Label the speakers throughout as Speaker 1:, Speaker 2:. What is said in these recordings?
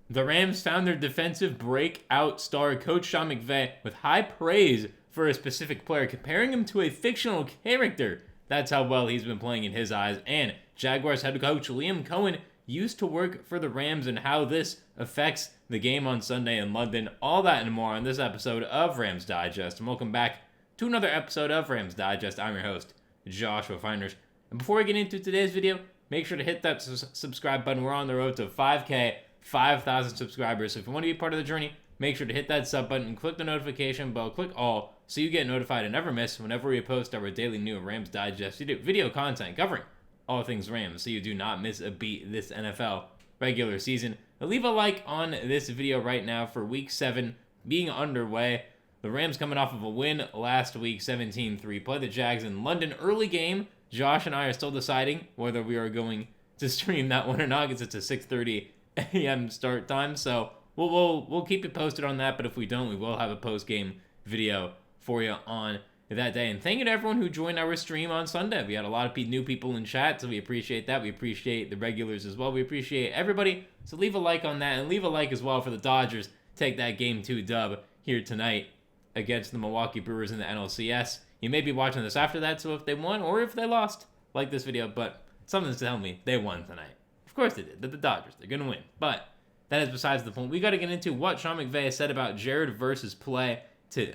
Speaker 1: The Rams found their defensive breakout star, Coach Sean McVay, with high praise for a specific player, comparing him to a fictional character. That's how well he's been playing in his eyes. And Jaguars head coach Liam Coen used to work for the Rams, and how this affects the game on Sunday in London. All that and more on this episode of Rams Digest. And welcome back to another episode of Rams Digest. I'm your host, Joshua Finehirsh. And before we get into today's video, make sure to hit that subscribe button. We're on the road to 5K, 5,000 subscribers. So if you want to be part of the journey, make sure to hit that sub button and click the notification bell. Click all so you get notified and never miss whenever we post our daily new Rams Digest video content covering all things Rams, so you do not miss a beat this NFL regular season. And leave a like on this video right now for Week 7 being underway. The Rams coming off of a win last week, 17-3. Play the Jags in London. Early game. Josh and I are still deciding whether we are going to stream that one or not, because it's a 6:30 a.m. start time. So we'll keep you posted on that. But if we don't, we will have a post-game video for you on that day. And thank you to everyone who joined our stream on Sunday. We had a lot of new people in chat, so we appreciate that. We appreciate the regulars as well. We appreciate everybody. So leave a like on that, and leave a like as well for the Dodgers take that Game 2 dub here tonight against the Milwaukee Brewers in the NLCS. You may be watching this after that, so if they won or if they lost, like this video, but something's telling me they won tonight. Of course they did. They're the Dodgers. They're going to win. But that is besides the point. We got to get into what Sean McVay said about Jared Verse's play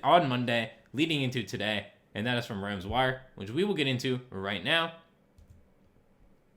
Speaker 1: on Monday, leading into today, and that is from Rams Wire, which we will get into right now.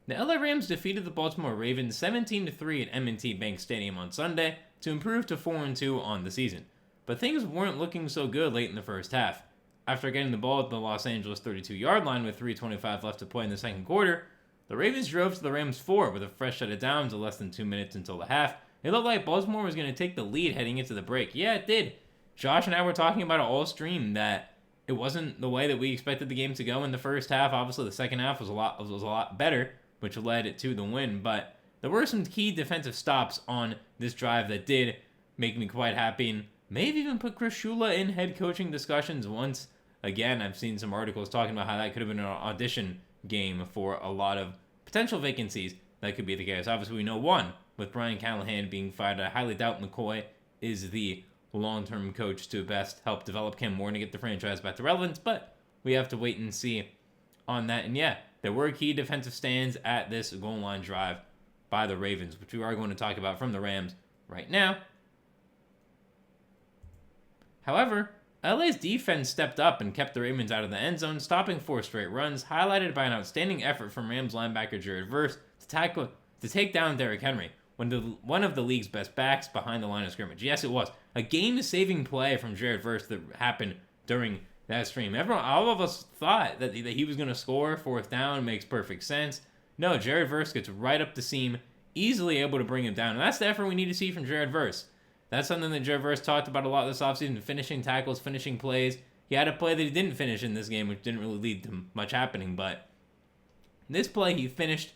Speaker 1: The LA Rams defeated the Baltimore Ravens 17-3 at M&T Bank Stadium on Sunday to improve to 4-2 on the season. But things weren't looking so good late in the first half. After getting the ball at the Los Angeles 32-yard line with 3:25 left to play in the second quarter, the Ravens drove to the Rams' 4 with a fresh set of downs of less than 2 minutes until the half. It looked like Baltimore was going to take the lead heading into the break. Yeah, it did. Josh and I were talking about it all stream that it wasn't the way that we expected the game to go in the first half. Obviously, the second half was a lot better, which led it to the win. But there were some key defensive stops on this drive that did make me quite happy, and maybe even put Chris Shula in head coaching discussions once again. I've seen some articles talking about how that could have been an audition game for a lot of potential vacancies. That could be the case. Obviously, we know one, with Brian Callahan being fired. I highly doubt McCoy is the long-term coach to best help develop Cam Moore to get the franchise back to relevance, but we have to wait and see on that. And yeah, there were key defensive stands at this goal line drive by the Ravens, which we are going to talk about from the Rams right now. However, LA's defense stepped up and kept the Ravens out of the end zone, stopping 4 straight runs, highlighted by an outstanding effort from Rams linebacker Jared Verse to take down Derrick Henry, one of the league's best backs behind the line of scrimmage. Yes, it was a game-saving play from Jared Verse that happened during that stream. All of us thought that he was going to score. 4th down makes perfect sense. No, Jared Verse gets right up the seam, easily able to bring him down. And that's the effort we need to see from Jared Verse. That's something that Jared Verse talked about a lot this offseason, finishing tackles, finishing plays. He had a play that he didn't finish in this game, which didn't really lead to much happening, but this play he finished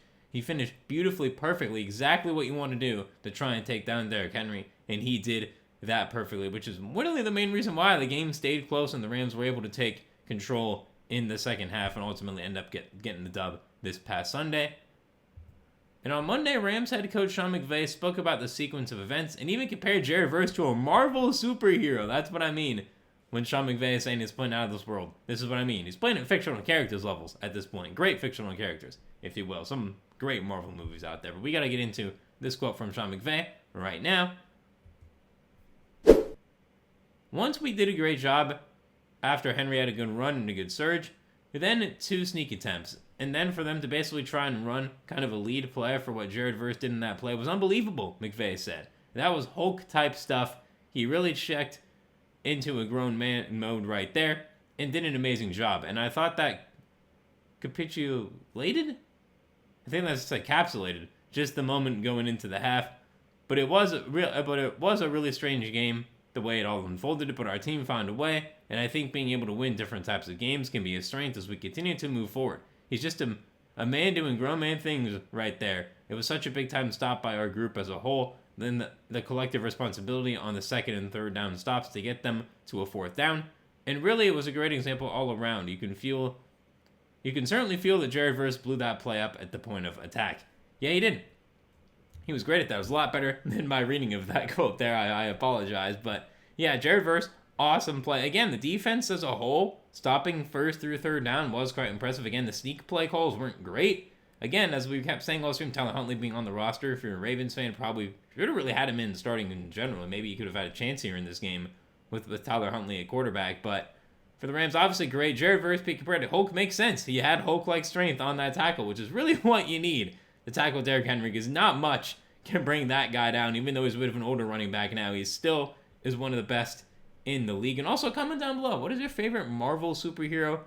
Speaker 1: beautifully, perfectly, exactly what you want to do to try and take down Derrick Henry, and he did that perfectly, which is really the main reason why the game stayed close and the Rams were able to take control in the second half and ultimately end up getting the dub this past Sunday. And on Monday, Rams head coach Sean McVay spoke about the sequence of events and even compared Jared Verse to a Marvel superhero. That's what I mean when Sean McVay is saying he's playing out of this world. This is what I mean. He's playing at fictional characters levels at this point. Great fictional characters, if you will. Some great Marvel movies out there. But we got to get into this quote from Sean McVay right now. Once we did a great job after Henry had a good run and a good surge, then 2 sneak attempts. And then for them to basically try and run kind of a lead play for what Jared Verse did in that play was unbelievable, McVay said. That was Hulk-type stuff. He really checked into a grown man mode right there and did an amazing job. And I thought that capitulated? I think that's encapsulated just the moment going into the half. But it was a really strange game, the way it all unfolded. But our team found a way, and I think being able to win different types of games can be a strength as we continue to move forward. He's just a man doing grown man things right there. It was such a big time stop by our group as a whole. Then the collective responsibility on the second and third down stops to get them to a 4th down. And really, it was a great example all around. You can certainly feel that Jared Verse blew that play up at the point of attack. Yeah, he did. He was great at that. It was a lot better than my reading of that quote there. I apologize. But yeah, Jared Verse, awesome play. Again, the defense as a whole, stopping first through third down was quite impressive. Again, the sneak play calls weren't great. Again, as we kept saying last week, Tyler Huntley being on the roster, if you're a Ravens fan, probably should have really had him in starting in general. Maybe you could have had a chance here in this game with Tyler Huntley at quarterback. But for the Rams, obviously great. Jared Verse being compared to Hulk makes sense. He had Hulk-like strength on that tackle, which is really what you need. The tackle Derrick Henry, because not much can bring that guy down. Even though he's a bit of an older running back now, he still is one of the best in the league. And also comment down below, what is your favorite Marvel superhero?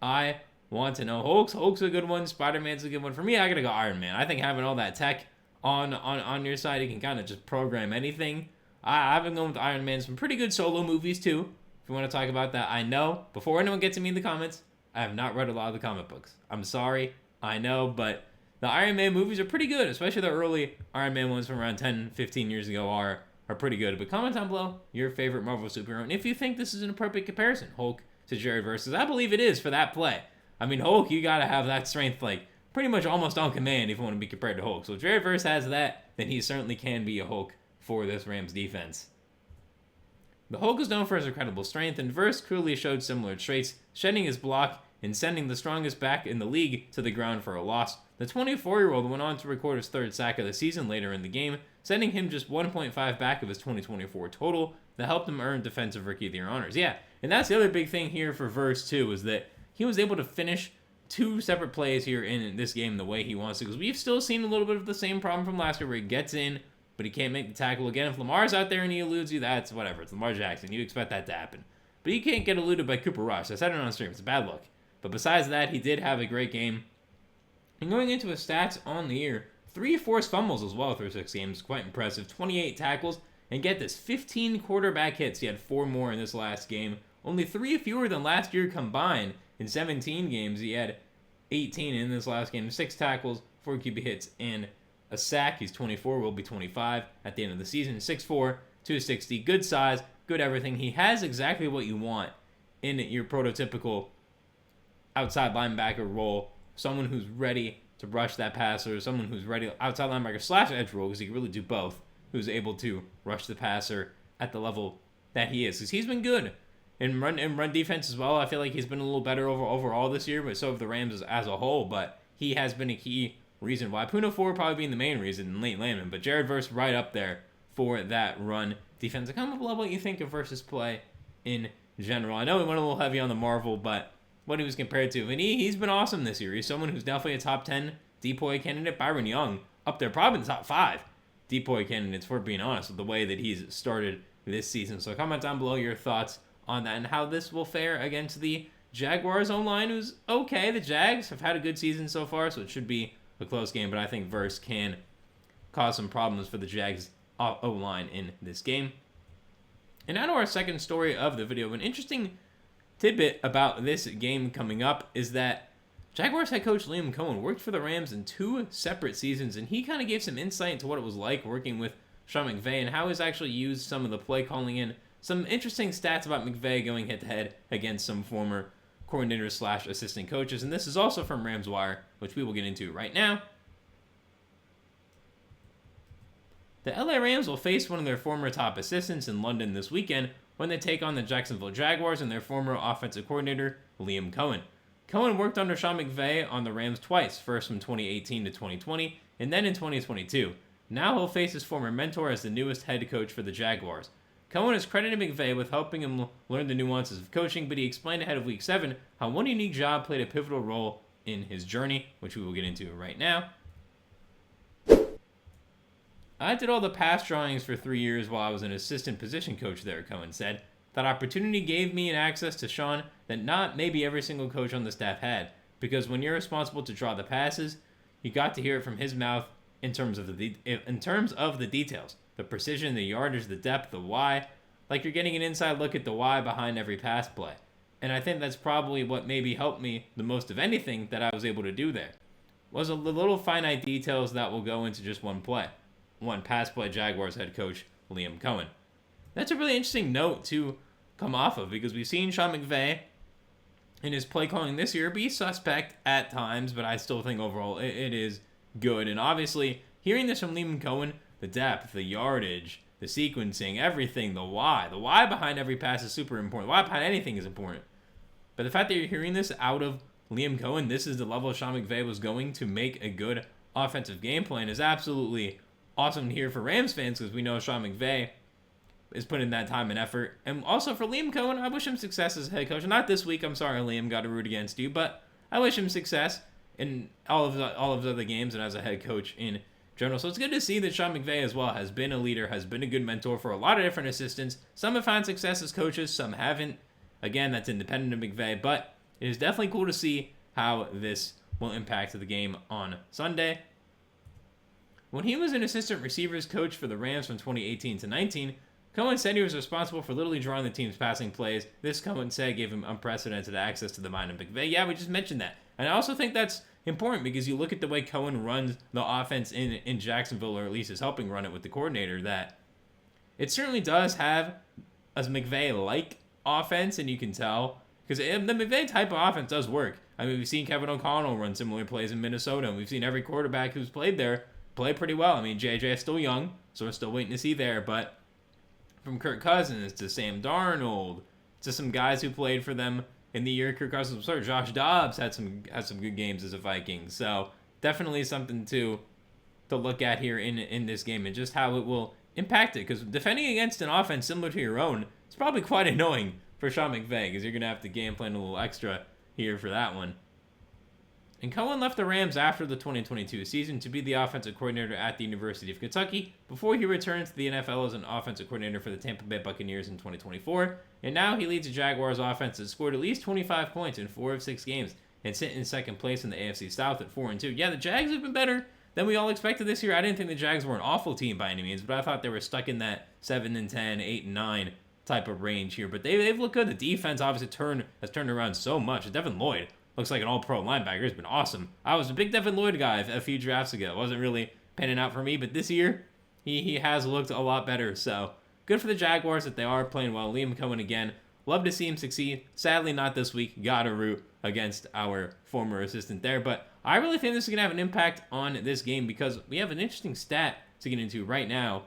Speaker 1: I want to know. Hulk's a good one. Spider-Man's a good one. For me, I gotta go Iron Man. I think having all that tech on your side, you can kind of just program anything. I've been going with Iron Man. Some pretty good solo movies too. If you want to talk about that, I know. Before anyone gets to me in the comments, I have not read a lot of the comic books. I'm sorry. I know, but the Iron Man movies are pretty good, especially the early Iron Man ones from around 10, 15 years ago are pretty good. But comment down below your favorite Marvel superhero, and if you think this is an appropriate comparison, Hulk to Jared Verse. I believe it is for that play. I mean, Hulk, you got to have that strength like pretty much almost on command if you want to be compared to Hulk. So if Jared Verse has that, then he certainly can be a Hulk for this Rams defense. The Hulk is known for his incredible strength, and Verse clearly showed similar traits, shedding his block and sending the strongest back in the league to the ground for a loss. The 24-year-old went on to record his third sack of the season later in the game, sending him just 1.5 back of his 2024 total that helped him earn Defensive Rookie of the Year honors. Yeah, and that's the other big thing here for Verse, too, is that he was able to finish two separate plays here in this game the way he wants to, because we've still seen a little bit of the same problem from last year where he gets in, but he can't make the tackle again. If Lamar's out there and he eludes you, that's whatever. It's Lamar Jackson. You expect that to happen. But he can't get eluded by Cooper Rush. I said it on stream. It's a bad look. But besides that, he did have a great game. And going into his stats on the year, 3 forced fumbles as well through 6 games. Quite impressive. 28 tackles. And get this, 15 quarterback hits. He had 4 more in this last game. Only 3 fewer than last year combined. In 17 games, he had 18 in this last game. 6 tackles, 4 QB hits, and a sack. He's 24, will be 25 at the end of the season. 6'4", 260, good size, good everything. He has exactly what you want in your prototypical outside linebacker role. Someone who's ready to rush that passer, someone who's ready outside linebacker / edge role, because he can really do both, who's able to rush the passer at the level that he is. Because he's been good in run defense as well. I feel like he's been a little better overall this year, but so have the Rams as a whole. But he has been a key reason why. Puka Nacua probably being the main reason in late Landman, but Jared Verse right up there for that run defense. Comment below what you think of Verse's play in general. I know we went a little heavy on the Marvel, but what he was compared to, and he's been awesome this year. He's someone who's definitely a top 10 DPOY candidate. Byron Young up there, probably in the top 5 DPOY candidates, for being honest, with the way that he's started this season. So comment down below your thoughts on that and how this will fare against the Jaguars O-line, who's okay. The Jags have had a good season so far, so it should be a close game, but I think Verse can cause some problems for the Jags O-line in this game. And now to our second story of the video. An interesting tidbit about this game coming up is that Jaguars head coach Liam Coen worked for the Rams in 2 separate seasons, and he kind of gave some insight into what it was like working with Sean McVay and how he's actually used some of the play calling in. Some interesting stats about McVay going head-to-head against some former coordinators / assistant coaches, and this is also from Rams Wire, which we will get into right now. The LA Rams will face one of their former top assistants in London this weekend when they take on the Jacksonville Jaguars and their former offensive coordinator, Liam Coen. Coen worked under Sean McVay on the Rams twice, first from 2018 to 2020, and then in 2022. Now he'll face his former mentor as the newest head coach for the Jaguars. Coen has credited McVay with helping him learn the nuances of coaching, but he explained ahead of Week 7 how one unique job played a pivotal role in his journey, which we will get into right now. I did all the pass drawings for 3 years while I was an assistant position coach there, Coen said. That opportunity gave me an access to Sean that not maybe every single coach on the staff had, because when you're responsible to draw the passes, you got to hear it from his mouth in terms of the details. The precision, the yardage, the depth, the why. Like you're getting an inside look at the why behind every pass play. And I think that's probably what maybe helped me the most of anything that I was able to do there. Was the little finite details that will go into just one play. One pass play Jaguars head coach Liam Coen. That's a really interesting note to come off of, because we've seen Sean McVay in his play calling this year be suspect at times, but I still think overall it is good. And obviously hearing this from Liam Coen, the depth, the yardage, the sequencing, everything, the why behind every pass is super important. The why behind anything is important. But the fact that you're hearing this out of Liam Coen, this is the level Sean McVay was going to make a good offensive game plan, is absolutely awesome to hear for Rams fans, because we know Sean McVay is putting that time and effort. And also for Liam Coen, I wish him success as head coach. Not this week, I'm sorry, Liam, got to root against you, but I wish him success in all of his other games and as a head coach in general. So it's good to see that Sean McVay as well has been a leader, has been a good mentor for a lot of different assistants. Some have found success as coaches, some haven't. Again, that's independent of McVay, but it is definitely cool to see how this will impact the game on Sunday. When he was an assistant receivers coach for the Rams from 2018 to 19, Coen said he was responsible for literally drawing the team's passing plays. This, Coen said, gave him unprecedented access to the mind of McVay. Yeah, we just mentioned that. And I also think that's important because you look at the way Coen runs the offense in Jacksonville, or at least is helping run it with the coordinator, that it certainly does have a McVay-like offense, and you can tell. Because the McVay type of offense does work. I mean, we've seen Kevin O'Connell run similar plays in Minnesota, and we've seen every quarterback who's played there play pretty well. I mean, JJ is still young, so we're still waiting to see there, but from Kirk Cousins to Sam Darnold to some guys who played for them in the year Kirk Cousins was hurt, Josh Dobbs had some good games as a Viking. So definitely something to look at here in this game, and just how it will impact it. Because defending against an offense similar to your own is probably quite annoying for Sean McVay, because you're going to have to game plan a little extra here for that one. And Coen left the Rams after the 2022 season to be the offensive coordinator at the University of Kentucky before he returned to the NFL as an offensive coordinator for the Tampa Bay Buccaneers in 2024. And now he leads the Jaguars offense that scored at least 25 points in 4 of 6 games and sit in second place in the AFC South at 4-2. Yeah, the Jags have been better than we all expected this year. I didn't think the Jags were an awful team by any means, but I thought they were stuck in that 7-10, 8-9 type of range here. But they've looked good. The defense obviously has turned around so much. Devin Lloyd looks like an all-pro linebacker. He's been awesome. I was a big Devin Lloyd guy a few drafts ago. It wasn't really panning out for me, but this year, he has looked a lot better. So, good for the Jaguars that they are playing well. Liam Coen again. Love to see him succeed. Sadly, not this week. Gotta root against our former assistant there. But I really think this is going to have an impact on this game, because we have an interesting stat to get into right now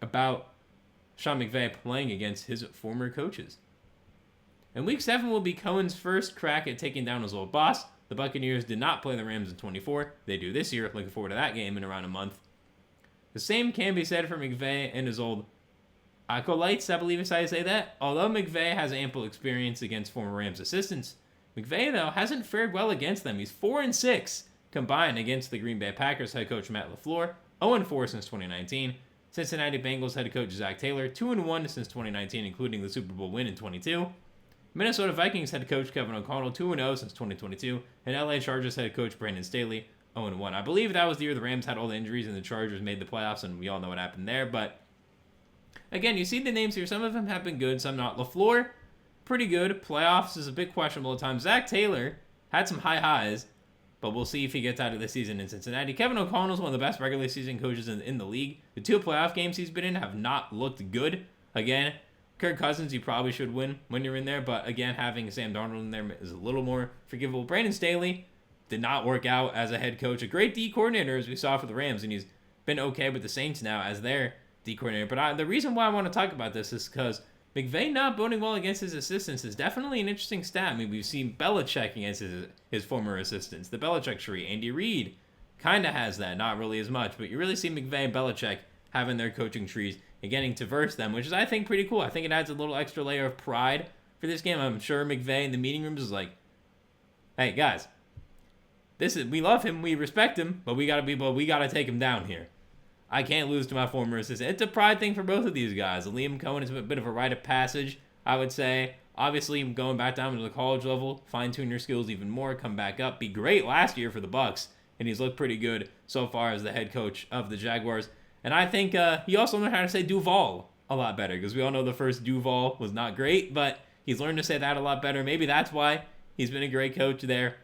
Speaker 1: about Sean McVay playing against his former coaches. And Week 7 will be Coen's first crack at taking down his old boss. The Buccaneers did not play the Rams in 24. They do this year. Looking forward to that game in around a month. The same can be said for McVay and his old acolytes, I believe is how you say that. Although McVay has ample experience against former Rams assistants, McVay, though, hasn't fared well against them. He's 4-6 combined against the Green Bay Packers head coach Matt LaFleur, 0-4 since 2019. Cincinnati Bengals head coach Zach Taylor, 2-1 since 2019, including the Super Bowl win in 22. Minnesota Vikings head coach Kevin O'Connell, 2-0 since 2022. And LA Chargers head coach Brandon Staley, 0-1. I believe that was the year the Rams had all the injuries and the Chargers made the playoffs, and we all know what happened there. But again, you see the names here. Some of them have been good, some not. LaFleur, pretty good. Playoffs is a bit questionable at times. Zach Taylor had some high highs, but we'll see if he gets out of the season in Cincinnati. Kevin O'Connell is one of the best regular season coaches in the league. The 2 playoff games he's been in have not looked good. Again, Kirk Cousins, you probably should win when you're in there, but again, having Sam Darnold in there is a little more forgivable. Brandon Staley did not work out as a head coach. A great D coordinator, as we saw for the Rams, and he's been okay with the Saints now as their D coordinator. But the reason why I want to talk about this is because McVay not voting well against his assistants is definitely an interesting stat. I mean, we've seen Belichick against his former assistants. The Belichick tree. Andy Reid kind of has that, not really as much, but you really see McVay and Belichick having their coaching trees and getting to verse them, which is, I think, pretty cool. I think it adds a little extra layer of pride for this game. I'm sure McVay in the meeting rooms is like, hey, guys, we love him, we respect him, but we gotta take him down here. I can't lose to my former assistant. It's a pride thing for both of these guys. Liam Coen is a bit of a rite of passage, I would say. Obviously, going back down to the college level, fine-tune your skills even more, come back up, be great last year for the Bucs, and he's looked pretty good so far as the head coach of the Jaguars. And I think he also learned how to say Duval a lot better, because we all know the first Duval was not great, but he's learned to say that a lot better. Maybe that's why he's been a great coach there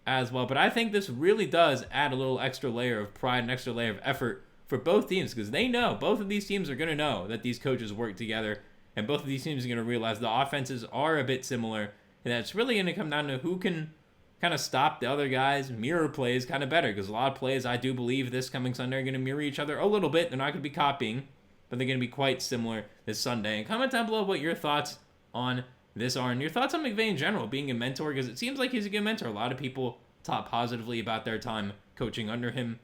Speaker 1: as well. But I think this really does add a little extra layer of pride, an extra layer of effort for both teams, because they know, both of these teams are going to know that these coaches work together, and both of these teams are going to realize the offenses are a bit similar, and that's really going to come down to who can kind of stop the other guys' mirror plays kind of better, because a lot of plays I do believe this coming Sunday are going to mirror each other a little bit. They're not going to be copying, but they're going to be quite similar this Sunday. And comment down below what your thoughts on this are, and your thoughts on McVay in general, being a mentor, because it seems like he's a good mentor. A lot of people talk positively about their time coaching under him.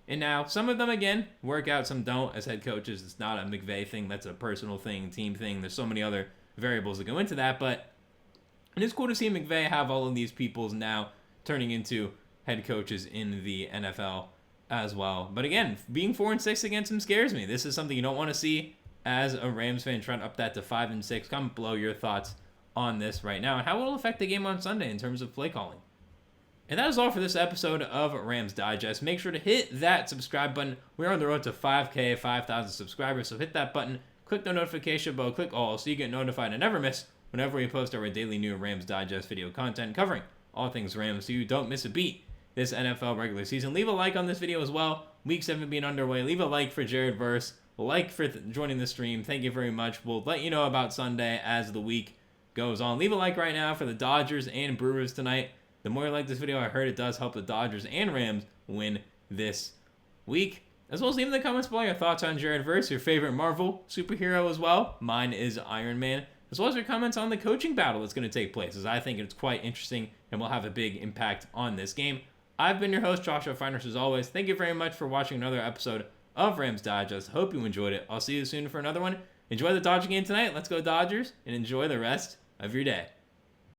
Speaker 1: And now, some of them, again, work out, some don't as head coaches. It's not a McVay thing. That's a personal thing, team thing. There's so many other variables that go into that, but it is cool to see McVay have all of these peoples now turning into head coaches in the NFL as well. But again, being 4-6 against him scares me. This is something you don't want to see as a Rams fan, trying to up that to 5-6. Comment below your thoughts on this right now and how it will affect the game on Sunday in terms of play calling. And that is all for this episode of Rams Digest. Make sure to hit that subscribe button. We're on the road to 5K, 5,000 subscribers, so hit that button, click the notification bell, click all so you get notified and never miss whenever we post our daily new Rams Digest video content covering all things Rams so you don't miss a beat this NFL regular season. Leave a like on this video as well. Week 7 being underway. Leave a like for Jared Verse. Like for joining the stream. Thank you very much. We'll let you know about Sunday as the week goes on. Leave a like right now for the Dodgers and Brewers tonight. The more you like this video, I heard it does help the Dodgers and Rams win this week. As well as leave in the comments below your thoughts on Jared Verse, your favorite Marvel superhero as well. Mine is Iron Man. As well as your comments on the coaching battle that's going to take place, as I think it's quite interesting and will have a big impact on this game. I've been your host, Joshua Finehirsh, as always. Thank you very much for watching another episode of Rams Digest. Hope you enjoyed it. I'll see you soon for another one. Enjoy the Dodger game tonight. Let's go Dodgers, and enjoy the rest of your day.